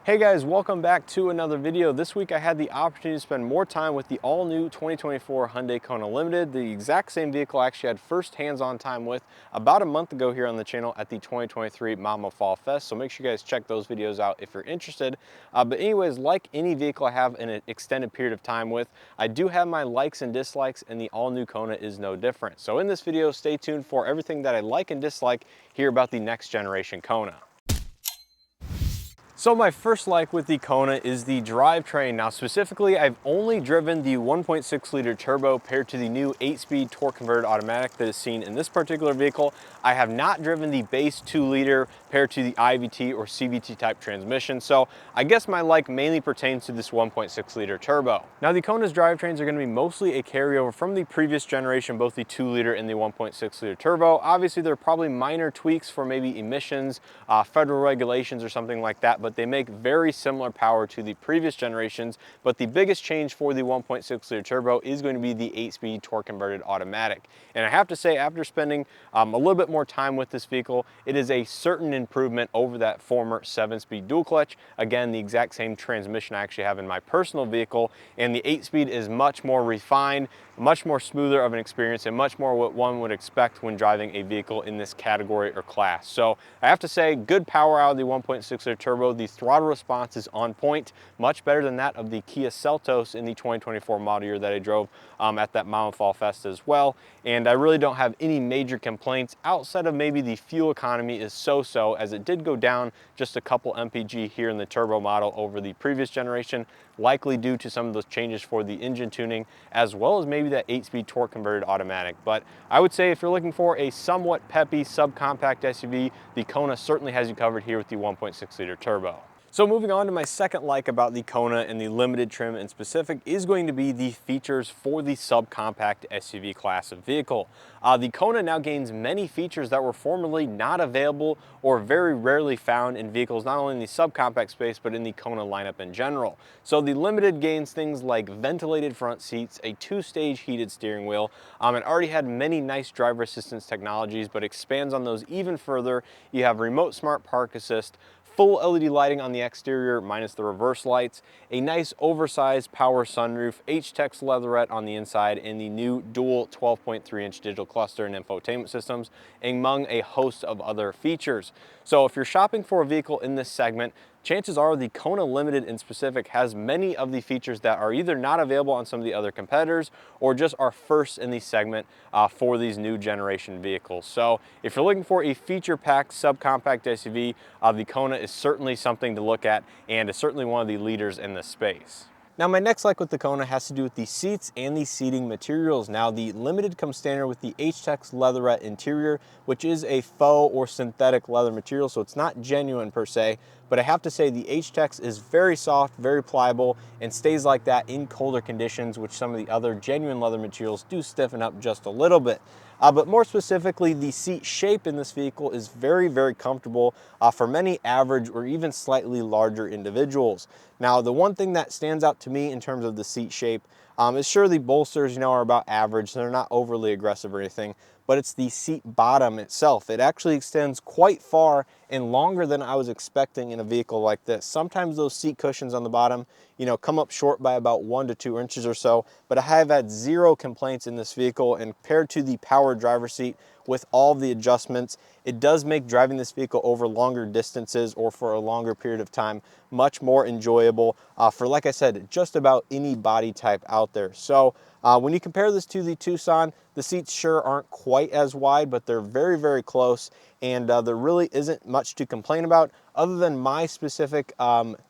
Hey guys, welcome back to another video. This week I had the opportunity to spend more time with the all-new 2024 Hyundai Kona Limited, the exact same vehicle I actually had first hands-on time with about a month ago here on the channel at the 2023 Mama Fall Fest. So make sure you guys check those videos out if you're interested. But anyways, like any vehicle I have an extended period of time with, I do have my likes and dislikes, and the all-new Kona is no different. So in this video, stay tuned for everything that I like and dislike here about the next generation Kona. So my first like with the Kona is the drivetrain. Now specifically, I've only driven the 1.6 liter turbo paired to the new 8-speed torque converted automatic that is seen in this particular vehicle. I have not driven the base 2 liter paired to the IVT or CVT type transmission. So I guess my like mainly pertains to this 1.6 liter turbo. Now the Kona's drivetrains are going to be mostly a carryover from the previous generation, both the 2 liter and the 1.6 liter turbo. Obviously there are probably minor tweaks for maybe emissions, federal regulations or something like that, but they make very similar power to the previous generations. But the biggest change for the 1.6 liter turbo is going to be the 8-speed torque converted automatic. And I have to say, after spending a little bit more time with this vehicle, it is a certain improvement over that former 7-speed dual clutch. Again, the exact same transmission I actually have in my personal vehicle, and the 8-speed is much more refined, much more smoother of an experience, and much more what one would expect when driving a vehicle in this category or class. So I have to say, good power out of the 1.6 liter turbo. The throttle response is on point, much better than that of the Kia Seltos in the 2024 model year that I drove at that Mama Fall Fest as well. And I really don't have any major complaints outside of maybe the fuel economy is so-so, as it did go down just a couple mpg here in the turbo model over the previous generation, likely due to some of those changes for the engine tuning, as well as maybe that 8-speed torque converted automatic. But I would say if you're looking for a somewhat peppy subcompact SUV, the Kona certainly has you covered here with the 1.6 liter turbo. So moving on to my second like about the Kona and the limited trim in specific is going to be the features for the subcompact SUV class of vehicle. The Kona now gains many features that were formerly not available or very rarely found in vehicles, not only in the subcompact space, but in the Kona lineup in general. So the limited gains things like ventilated front seats, a 2-stage heated steering wheel. It already had many nice driver assistance technologies, but expands on those even further. You have remote smart park assist, full LED lighting on the exterior minus the reverse lights, a nice oversized power sunroof, H-Tex leatherette on the inside, and the new dual 12.3-inch digital cluster and infotainment systems, among a host of other features. So if you're shopping for a vehicle in this segment, chances are the Kona Limited in specific has many of the features that are either not available on some of the other competitors or just are first in the segment for these new generation vehicles. So if you're looking for a feature-packed subcompact SUV, the Kona is certainly something to look at, and is certainly one of the leaders in this space. Now my next like with the Kona has to do with the seats and the seating materials. Now the Limited comes standard with the H-Tex leatherette interior, which is a faux or synthetic leather material, so it's not genuine per se, but I have to say the H-Tex is very soft, very pliable, and stays like that in colder conditions, which some of the other genuine leather materials do stiffen up just a little bit. But more specifically, the seat shape in this vehicle is very, very comfortable for many average or even slightly larger individuals. Now, the one thing that stands out to me in terms of the seat shape is sure the bolsters, are about average. They're not overly aggressive or anything, but it's the seat bottom itself. It actually extends quite far and longer than I was expecting in a vehicle like this. Sometimes those seat cushions on the bottom, come up short by about 1 to 2 inches or so, but I have had zero complaints in this vehicle, and paired to the power driver's seat with all the adjustments, it does make driving this vehicle over longer distances or for a longer period of time much more enjoyable for, like I said, just about any body type out there. So when you compare this to the Tucson, the seats sure aren't quite as wide, but they're very, very close, and there really isn't much to complain about other than my specific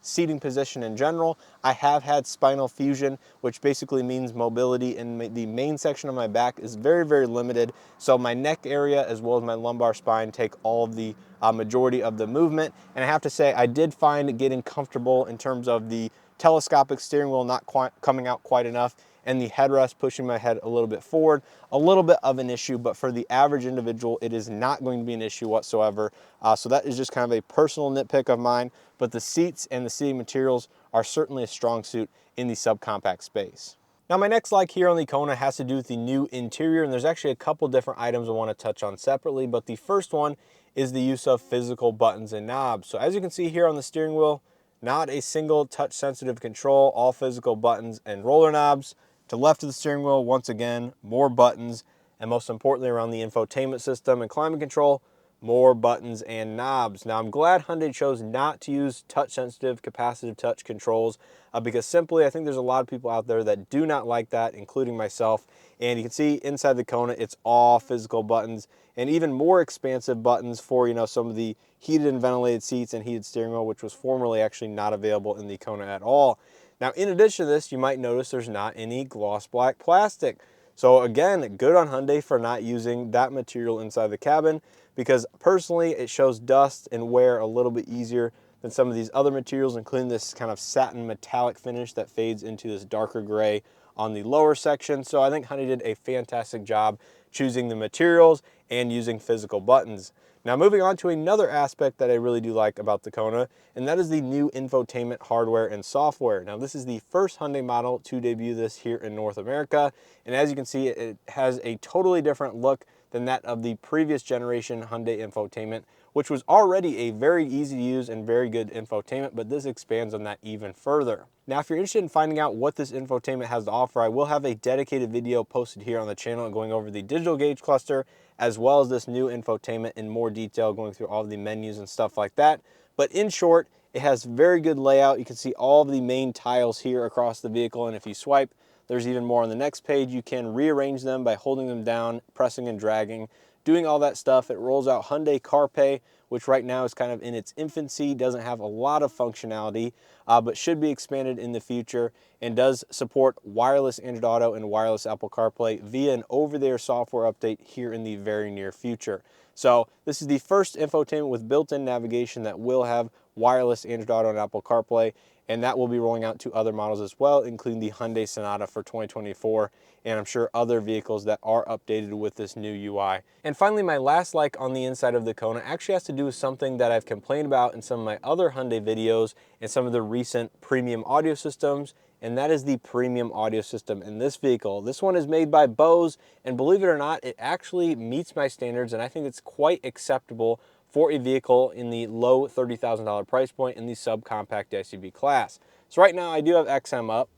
seating position in general. I have had spinal fusion, which basically means mobility in the main section of my back is very, very limited. So my neck area as well as my lumbar spine take all of the majority of the movement. And I have to say, I did find getting comfortable in terms of the telescopic steering wheel not quite coming out quite enough, and the headrest pushing my head a little bit forward, a little bit of an issue, but for the average individual, it is not going to be an issue whatsoever. So that is just kind of a personal nitpick of mine, but the seats and the seating materials are certainly a strong suit in the subcompact space. Now my next like here on the Kona has to do with the new interior, and there's actually a couple different items I want to touch on separately, but the first one is the use of physical buttons and knobs. So as you can see here on the steering wheel, Not a single touch sensitive control, all physical buttons and roller knobs. To the left of the steering wheel, once again, more buttons, and most importantly around the infotainment system and climate control, more buttons and knobs. Now I'm glad Hyundai chose not to use touch sensitive capacitive touch controls because simply I think there's a lot of people out there that do not like that, including myself. And you can see inside the Kona, it's all physical buttons and even more expansive buttons for, you know, some of the heated and ventilated seats and heated steering wheel, which was formerly actually not available in the Kona at all. Now, in addition to this, you might notice there's not any gloss black plastic. So again, good on Hyundai for not using that material inside the cabin, because personally it shows dust and wear a little bit easier than some of these other materials, including this kind of satin metallic finish that fades into this darker gray on the lower section. So I think Hyundai did a fantastic job choosing the materials and using physical buttons. Now moving on to another aspect that I really do like about the Kona, and that is the new infotainment hardware and software. Now this is the first Hyundai model to debut this here in North America, and as you can see, it has a totally different look than that of the previous generation Hyundai infotainment, which was already a very easy to use and very good infotainment, but this expands on that even further. Now, if you're interested in finding out what this infotainment has to offer, I will have a dedicated video posted here on the channel going over the digital gauge cluster, as well as this new infotainment in more detail, going through all of the menus and stuff like that. But in short, it has very good layout. You can see all of the main tiles here across the vehicle, and if you swipe, there's even more on the next page. You can rearrange them by holding them down, pressing and dragging, doing all that stuff. It rolls out Hyundai CarPlay, which right now is kind of in its infancy, doesn't have a lot of functionality, but should be expanded in the future, and does support wireless Android Auto and wireless Apple CarPlay via an over-the-air software update here in the very near future. So this is the first infotainment with built-in navigation that will have wireless Android Auto and Apple CarPlay, and that will be rolling out to other models as well, including the Hyundai Sonata for 2024, and I'm sure other vehicles that are updated with this new UI. And finally, my last like on the inside of the Kona actually has to do with something that I've complained about in some of my other Hyundai videos and some of the recent premium audio systems, and that is the premium audio system in this vehicle. This one is made by Bose, and believe it or not, it actually meets my standards, and I think it's quite acceptable for a vehicle in the low $30,000 price point in the subcompact SUV class. So right now I do have XM up.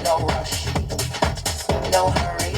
No rush, no hurry.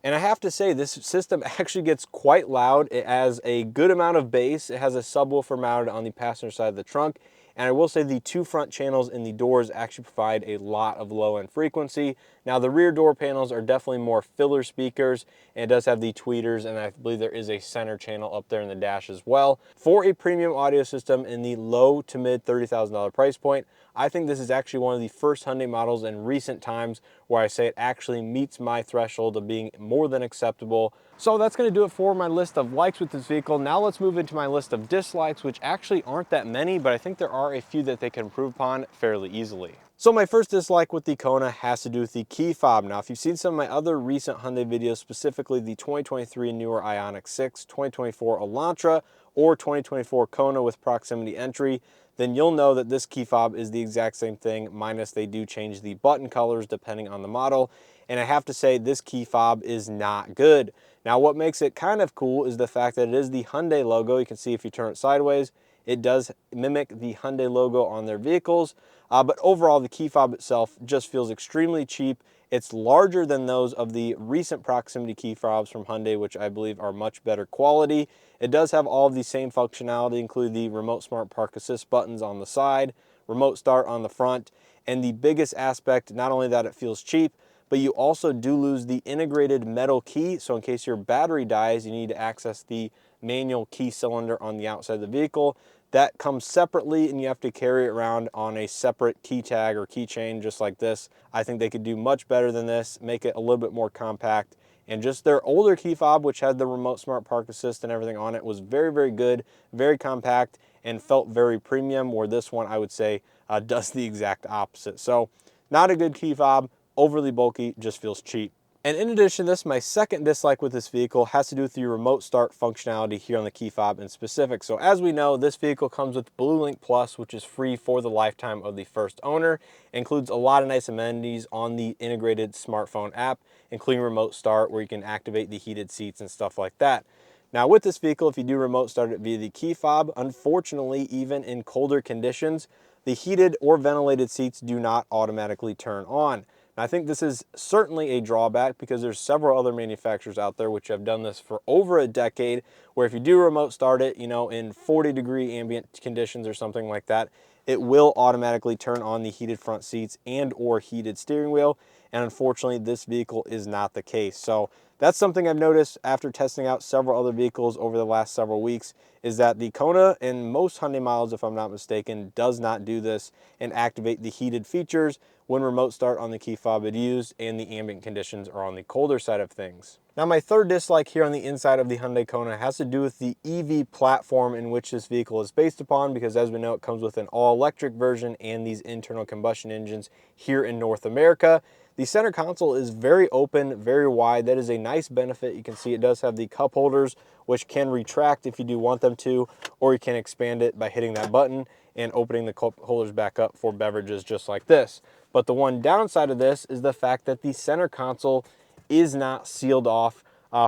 And I have to say, this system actually gets quite loud. It has a good amount of bass. It has a subwoofer mounted on the passenger side of the trunk. And I will say the two front channels in the doors actually provide a lot of low-end frequency. Now the rear door panels are definitely more filler speakers, and it does have the tweeters, and I believe there is a center channel up there in the dash as well. For a premium audio system in the low to mid $30,000 price point, I think this is actually one of the first Hyundai models in recent times where I say it actually meets my threshold of being more than acceptable. So that's going to do it for my list of likes with this vehicle. Now let's move into my list of dislikes, which actually aren't that many, but I think there are a few that they can improve upon fairly easily. So my first dislike with the Kona has to do with the key fob. Now, if you've seen some of my other recent Hyundai videos, specifically the 2023 and newer Ioniq 6, 2024 Elantra, or 2024 Kona with proximity entry, then you'll know that this key fob is the exact same thing, minus they do change the button colors depending on the model. And I have to say, this key fob is not good. Now, what makes it kind of cool is the fact that it is the Hyundai logo. You can see if you turn it sideways, it does mimic the Hyundai logo on their vehicles. But overall, the key fob itself just feels extremely cheap. It's larger than those of the recent proximity key fobs from Hyundai, which I believe are much better quality. It does have all of the same functionality, including the remote smart park assist buttons on the side, remote start on the front, and the biggest aspect, not only that it feels cheap, but you also do lose the integrated metal key. So in case your battery dies, you need to access the manual key cylinder on the outside of the vehicle. That comes separately, and you have to carry it around on a separate key tag or keychain just like this. I think they could do much better than this, make it a little bit more compact. And just their older key fob, which had the remote smart park assist and everything on it, was very, very good, very compact, and felt very premium, where this one I would say does the exact opposite. So not a good key fob, overly bulky, just feels cheap. And in addition to this, my second dislike with this vehicle has to do with the remote start functionality here on the key fob in specific. So as we know, this vehicle comes with BlueLink Plus, which is free for the lifetime of the first owner. It includes a lot of nice amenities on the integrated smartphone app, including remote start, where you can activate the heated seats and stuff like that. Now with this vehicle, if you do remote start it via the key fob, unfortunately, even in colder conditions, the heated or ventilated seats do not automatically turn on. Now, I think this is certainly a drawback because there's several other manufacturers out there which have done this for over a decade, where if you do remote start it, in 40-degree ambient conditions or something like that, it will automatically turn on the heated front seats and or heated steering wheel. And unfortunately, this vehicle is not the case. So that's something I've noticed after testing out several other vehicles over the last several weeks, is that the Kona and most Hyundai models, if I'm not mistaken, does not do this and activate the heated features when remote start on the key fob is used and the ambient conditions are on the colder side of things. Now, my third dislike here on the inside of the Hyundai Kona has to do with the EV platform in which this vehicle is based upon, because as we know, it comes with an all-electric version and these internal combustion engines here in North America. The center console is very open, very wide. That is a nice benefit. You can see it does have the cup holders, which can retract if you do want them to, or you can expand it by hitting that button and opening the cup holders back up for beverages just like this. But the one downside of this is the fact that the center console is not sealed off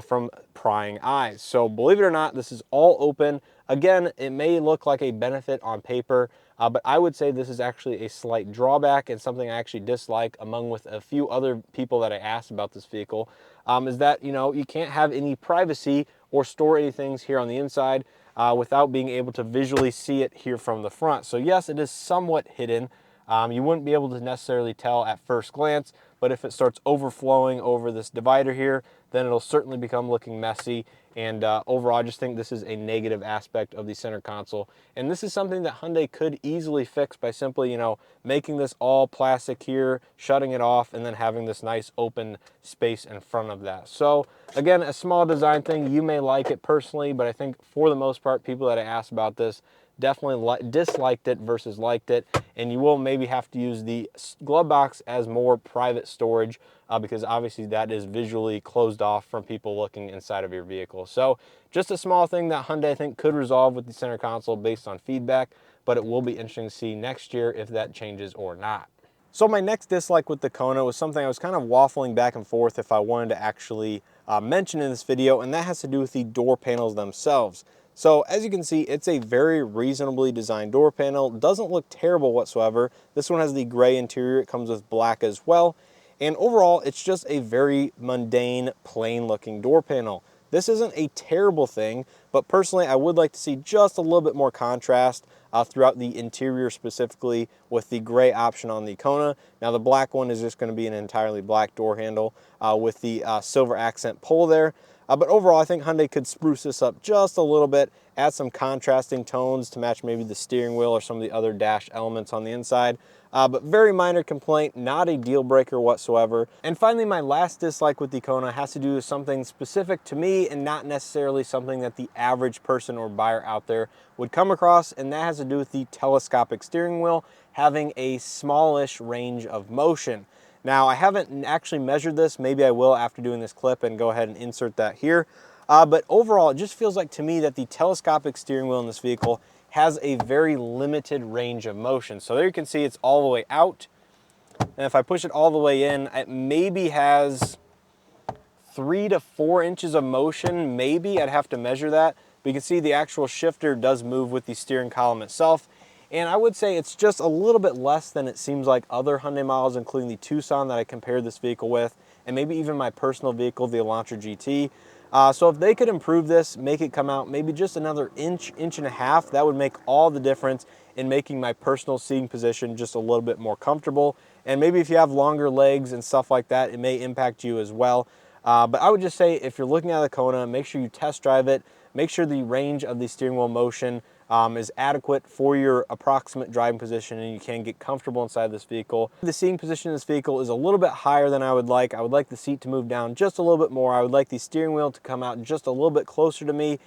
from prying eyes. So believe it or not, this is all open. Again, it may look like a benefit on paper, but I would say this is actually a slight drawback and something I actually dislike, among with a few other people that I asked about this vehicle, is that, you can't have any privacy or store any things here on the inside without being able to visually see it here from the front. So yes, it is somewhat hidden. You wouldn't be able to necessarily tell at first glance, but if it starts overflowing over this divider here, then it'll certainly become looking messy. And overall, I just think this is a negative aspect of the center console. And this is something that Hyundai could easily fix by simply, making this all plastic here, shutting it off, and then having this nice open space in front of that. So again, a small design thing. You may like it personally, but I think for the most part, people that I asked about this definitely disliked it versus liked it. And you will maybe have to use the glove box as more private storage because obviously that is visually closed off from people looking inside of your vehicle. So just a small thing that Hyundai, I think, could resolve with the center console based on feedback, but it will be interesting to see next year if that changes or not. So my next dislike with the Kona was something I was kind of waffling back and forth if I wanted to actually mention in this video, and that has to do with the door panels themselves. So as you can see, it's a very reasonably designed door panel. Doesn't look terrible whatsoever. This one has the gray interior. It comes with black as well. And overall, it's just a very mundane, plain looking door panel. This isn't a terrible thing, but personally, I would like to see just a little bit more contrast throughout the interior, specifically with the gray option on the Kona. Now the black one is just going to be an entirely black door handle with the silver accent pole there. But overall, I think Hyundai could spruce this up just a little bit, add some contrasting tones to match maybe the steering wheel or some of the other dash elements on the inside. But very minor complaint, not a deal breaker whatsoever. And finally, my last dislike with the Kona has to do with something specific to me and not necessarily something that the average person or buyer out there would come across, and that has to do with the telescopic steering wheel having a smallish range of motion. Now, I haven't actually measured this. Maybe I will after doing this clip and go ahead and insert that here. But overall, it just feels like to me that the telescopic steering wheel in this vehicle has a very limited range of motion. So there you can see it's all the way out. And if I push it all the way in, it maybe has 3 to 4 inches of motion, maybe. I'd have to measure that. But you can see the actual shifter does move with the steering column itself. And I would say it's just a little bit less than it seems like other Hyundai models, including the Tucson that I compared this vehicle with, and maybe even my personal vehicle, the Elantra GT. So if they could improve this, make it come out maybe just another inch and a half, that would make all the difference in making my personal seating position just a little bit more comfortable. And maybe if you have longer legs and stuff like that, it may impact you as well. But I would just say if you're looking at the Kona, make sure you test drive it. Make sure the range of the steering wheel motion is adequate for your approximate driving position and you can get comfortable inside this vehicle. The seating position in this vehicle is a little bit higher than I would like. I would like the seat to move down just a little bit more. I would like the steering wheel to come out just a little bit closer to me,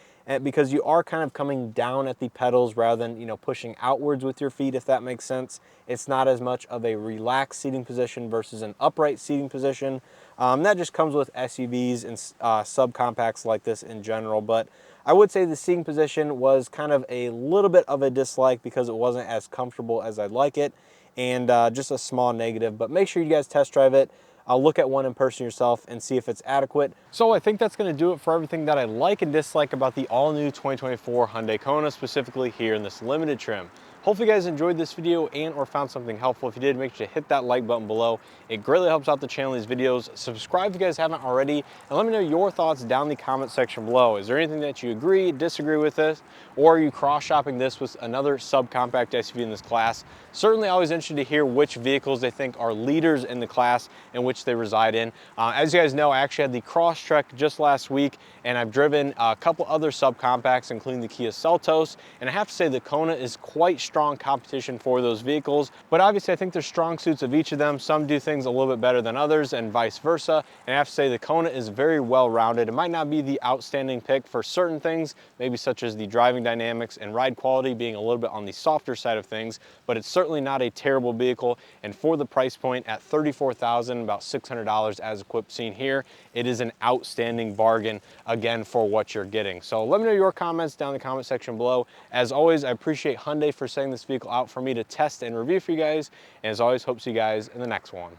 because you are kind of coming down at the pedals rather than, pushing outwards with your feet, if that makes sense. It's not as much of a relaxed seating position versus an upright seating position. That just comes with SUVs and subcompacts like this in general, but I would say the seating position was kind of a little bit of a dislike because it wasn't as comfortable as I'd like it, and just a small negative. But make sure you guys test drive it. look at one in person yourself and see if it's adequate. So I think that's going to do it for everything that I like and dislike about the all-new 2024 Hyundai Kona, specifically here in this limited trim. Hopefully you guys enjoyed this video and or found something helpful. If you did, make sure to hit that like button below. It greatly helps out the channel, these videos. Subscribe if you guys haven't already, and let me know your thoughts down in the comment section below. Is there anything that you agree, disagree with this, or are you cross-shopping this with another subcompact SUV in this class? Certainly always interested to hear which vehicles they think are leaders in the class in which they reside in. As you guys know, I actually had the Crosstrek just last week, and I've driven a couple other subcompacts, including the Kia Seltos, and I have to say the Kona is quite strong competition for those vehicles, but obviously I think there's strong suits of each of them. Some do things a little bit better than others and vice versa, and I have to say the Kona is very well rounded. It might not be the outstanding pick for certain things, maybe such as the driving dynamics and ride quality being a little bit on the softer side of things, but it's certainly not a terrible vehicle, and for the price point at $34,000, about $600 as equipped seen here, it is an outstanding bargain again for what you're getting. So let me know your comments down in the comment section below. As always, I appreciate Hyundai for setting this vehicle out for me to test and review for you guys, and as always, hope to see you guys in the next one.